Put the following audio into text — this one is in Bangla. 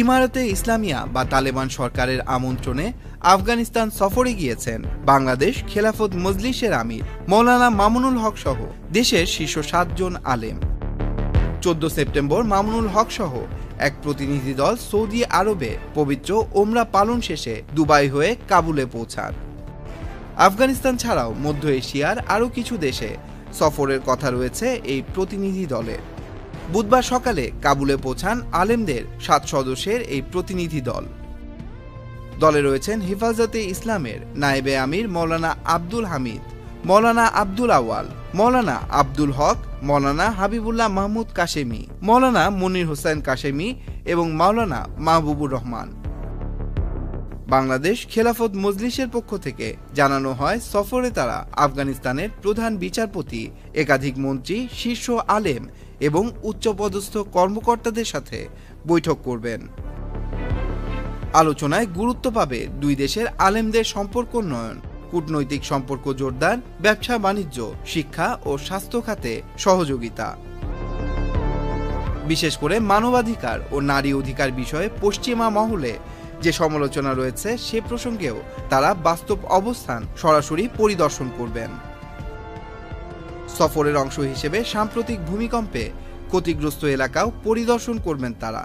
ইমারতে ইসলামিয়া বা তালেবান সরকারের আমন্ত্রণে আফগানিস্তান সফরে গিয়েছেন বাংলাদেশ খেলাফত মজলিসের আমির মৌলানা মামুনুল হক সহ দেশের শীর্ষ ৭ জন আলেম। ১৪ সেপ্টেম্বর মামুনুল হক সহ এক প্রতিনিধি দল সৌদি আরবে পবিত্র ওমরা পালন শেষে দুবাই হয়ে কাবুলে পৌঁছান। আফগানিস্তান ছাড়াও মধ্য এশিয়ার আরও কিছু দেশে সফরের কথা রয়েছে এই প্রতিনিধি দলের। বুধবার সকালে কাবুলে পৌঁছান আলেমদের ৭ সদস্যের এই প্রতিনিধি দল। দলে রয়েছেন হেফাজতে ইসলামের নায়েবে আমির মৌলানা আব্দুল হামিদ, মৌলানা আব্দুল আওয়াল, মৌলানা আব্দুল হক, মৌলানা হাবিবুল্লাহ মাহমুদ কাশেমি, মৌলানা মনির হোসেন কাশেমি এবং মৌলানা মাহবুবুর রহমান। বাংলাদেশ খেলাফত মজলিসের পক্ষ থেকে জানানো হয়, সফরে তারা আফগানিস্তানের প্রধান বিচারপতি, একাধিক মন্ত্রী, শীর্ষ আলেম এবং উচ্চপদস্থ কর্মকর্তাদের সাথে বৈঠক করবেন। আলোচনায় গুরুত্ব পাবে দুই দেশের আলেমদের সম্পর্ক উন্নয়ন, কূটনৈতিক সম্পর্ক জোরদার, ব্যবসা বাণিজ্য, শিক্ষা ও স্বাস্থ্য খাতে সহযোগিতা। বিশেষ করে মানবাধিকার ও নারী অধিকার বিষয়ে পশ্চিমা মহলে যে সমালোচনা রয়েছে সে প্রসঙ্গেও তারা বাস্তব অবস্থান সরাসরি পরিদর্শন করবেন। সফরের অংশ হিসেবে সাম্প্রতিক ভূমিকম্পে ক্ষতিগ্রস্ত এলাকাও পরিদর্শন করবেন তারা।